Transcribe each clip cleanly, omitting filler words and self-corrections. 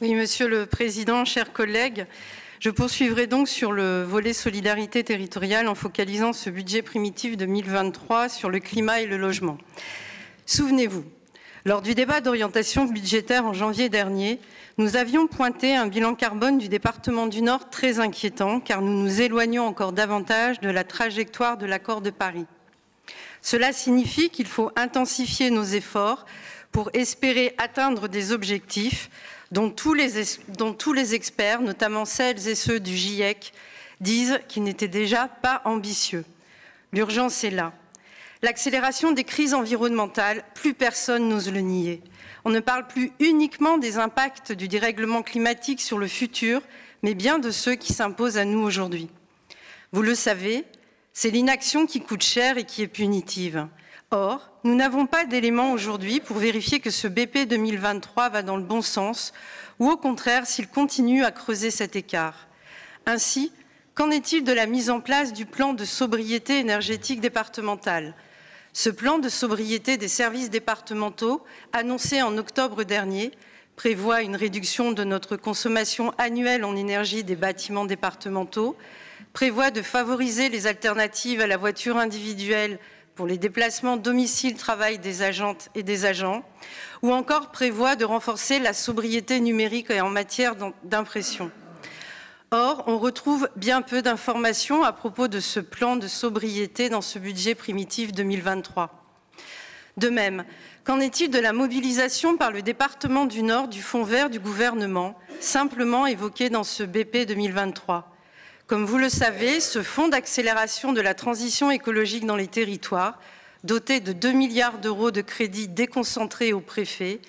Oui, Monsieur le Président, chers collègues, je poursuivrai donc sur le volet solidarité territoriale en focalisant ce budget primitif 2023 sur le climat et le logement. Souvenez-vous, lors du débat d'orientation budgétaire en janvier dernier, nous avions pointé un bilan carbone du département du Nord très inquiétant car nous nous éloignons encore davantage de la trajectoire de l'accord de Paris. Cela signifie qu'il faut intensifier nos efforts pour espérer atteindre des objectifs dont tous les experts, notamment celles et ceux du GIEC, disent qu'ils n'étaient déjà pas ambitieux. L'urgence est là. L'accélération des crises environnementales, plus personne n'ose le nier. On ne parle plus uniquement des impacts du dérèglement climatique sur le futur, mais bien de ceux qui s'imposent à nous aujourd'hui. Vous le savez, c'est l'inaction qui coûte cher et qui est punitive. Or, nous n'avons pas d'éléments aujourd'hui pour vérifier que ce BP 2023 va dans le bon sens ou au contraire s'il continue à creuser cet écart. Ainsi, qu'en est-il de la mise en place du plan de sobriété énergétique départemental? Ce plan de sobriété des services départementaux, annoncé en octobre dernier, prévoit une réduction de notre consommation annuelle en énergie des bâtiments départementaux, prévoit de favoriser les alternatives à la voiture individuelle pour les déplacements domicile-travail des agentes et des agents, ou encore prévoit de renforcer la sobriété numérique en matière d'impression. Or, on retrouve bien peu d'informations à propos de ce plan de sobriété dans ce budget primitif 2023. De même, qu'en est-il de la mobilisation par le département du Nord du Fonds vert du gouvernement, simplement évoqué dans ce BP 2023 ? Comme vous le savez, ce fonds d'accélération de la transition écologique dans les territoires, doté de 2 milliards d'euros de crédits déconcentrés aux préfets,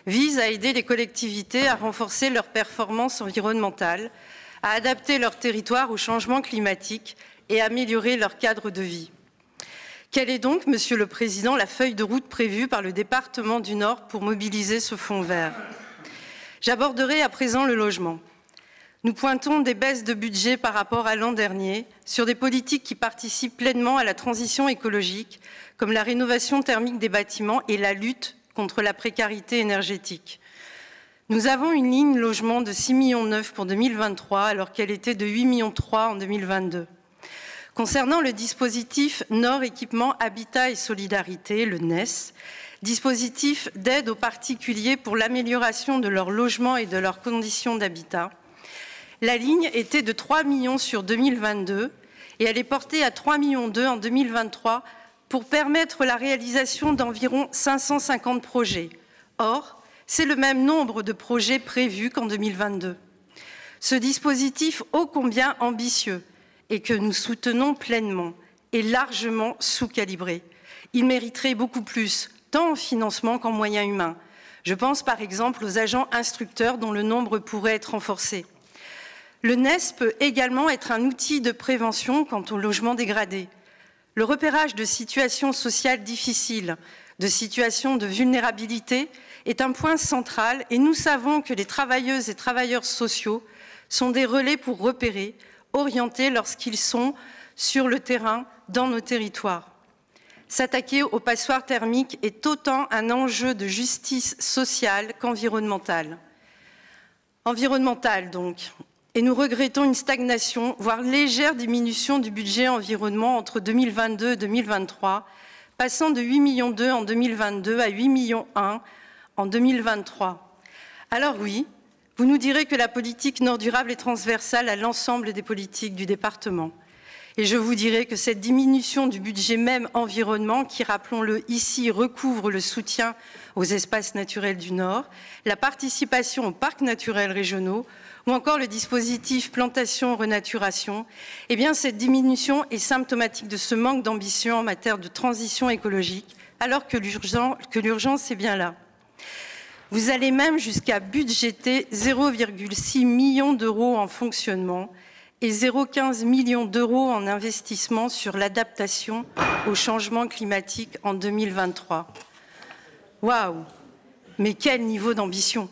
vise à aider les collectivités à renforcer leurs performances environnementales, à adapter leur territoire au changement climatique et à améliorer leur cadre de vie. Quelle est donc, Monsieur le Président, la feuille de route prévue par le département du Nord pour mobiliser ce fonds vert? J'aborderai à présent le logement. Nous pointons des baisses de budget par rapport à l'an dernier sur des politiques qui participent pleinement à la transition écologique, comme la rénovation thermique des bâtiments et la lutte contre la précarité énergétique. Nous avons une ligne logement de 6,9 millions pour 2023, alors qu'elle était de 8,3 millions en 2022. Concernant le dispositif Nord Équipement Habitat et Solidarité, le NES, dispositif d'aide aux particuliers pour l'amélioration de leur logement et de leurs conditions d'habitat, la ligne était de 3 millions sur 2022 et elle est portée à 3,2 millions en 2023 pour permettre la réalisation d'environ 550 projets. Or, c'est le même nombre de projets prévus qu'en 2022. Ce dispositif ô combien ambitieux et que nous soutenons pleinement est largement sous-calibré. Il mériterait beaucoup plus, tant en financement qu'en moyens humains. Je pense par exemple aux agents instructeurs dont le nombre pourrait être renforcé. Le NES peut également être un outil de prévention quant au logement dégradé. Le repérage de situations sociales difficiles, de situations de vulnérabilité est un point central et nous savons que les travailleuses et travailleurs sociaux sont des relais pour repérer, orienter lorsqu'ils sont sur le terrain dans nos territoires. S'attaquer aux passoires thermiques est autant un enjeu de justice sociale qu'environnementale. Environnementale donc. Et nous regrettons une stagnation, voire légère diminution du budget environnement entre 2022 et 2023, passant de 8,2 millions en 2022 à 8,1 millions en 2023. Alors oui, vous nous direz que la politique Nord durable est transversale à l'ensemble des politiques du département. Et je vous dirai que cette diminution du budget même environnement, qui, rappelons-le ici, recouvre le soutien aux espaces naturels du Nord, la participation aux parcs naturels régionaux, ou encore le dispositif plantation-renaturation, eh bien cette diminution est symptomatique de ce manque d'ambition en matière de transition écologique, alors que l'urgence est bien là. Vous allez même jusqu'à budgéter 0,6 million d'euros en fonctionnement et 0,15 million d'euros en investissement sur l'adaptation au changement climatique en 2023. Waouh! Mais quel niveau d'ambition!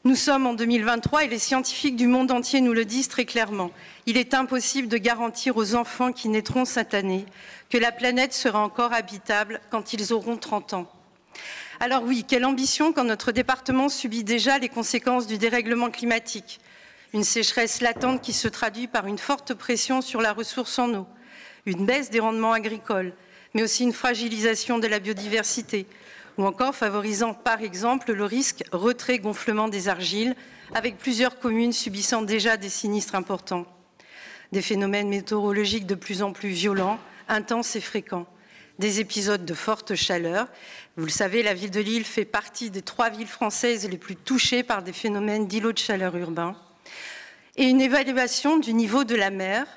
Nous sommes en 2023 et les scientifiques du monde entier nous le disent très clairement. Il est impossible de garantir aux enfants qui naîtront cette année que la planète sera encore habitable quand ils auront 30 ans. Alors oui, quelle ambition quand notre département subit déjà les conséquences du dérèglement climatique. Une sécheresse latente qui se traduit par une forte pression sur la ressource en eau, une baisse des rendements agricoles, mais aussi une fragilisation de la biodiversité, ou encore favorisant par exemple le risque retrait-gonflement des argiles, avec plusieurs communes subissant déjà des sinistres importants. Des phénomènes météorologiques de plus en plus violents, intenses et fréquents. Des épisodes de forte chaleur. Vous le savez, la ville de Lille fait partie des 3 villes françaises les plus touchées par des phénomènes d'îlots de chaleur urbains. Et une évaluation du niveau de la mer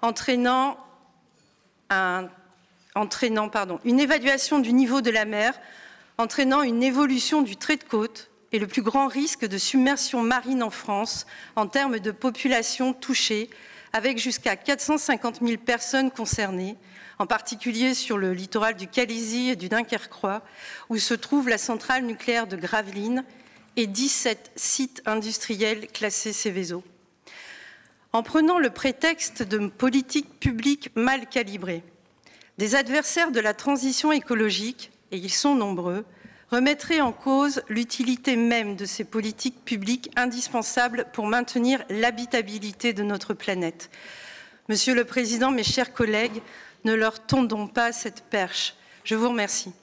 entraînant une évolution du trait de côte et le plus grand risque de submersion marine en France en termes de population touchée, avec jusqu'à 450 000 personnes concernées, en particulier sur le littoral du Calaisis et du Dunkerquois, où se trouve la centrale nucléaire de Gravelines et 17 sites industriels classés Seveso. En prenant le prétexte de politiques publiques mal calibrées, des adversaires de la transition écologique, et ils sont nombreux, remettraient en cause l'utilité même de ces politiques publiques indispensables pour maintenir l'habitabilité de notre planète. Monsieur le Président, mes chers collègues, ne leur tendons pas cette perche. Je vous remercie.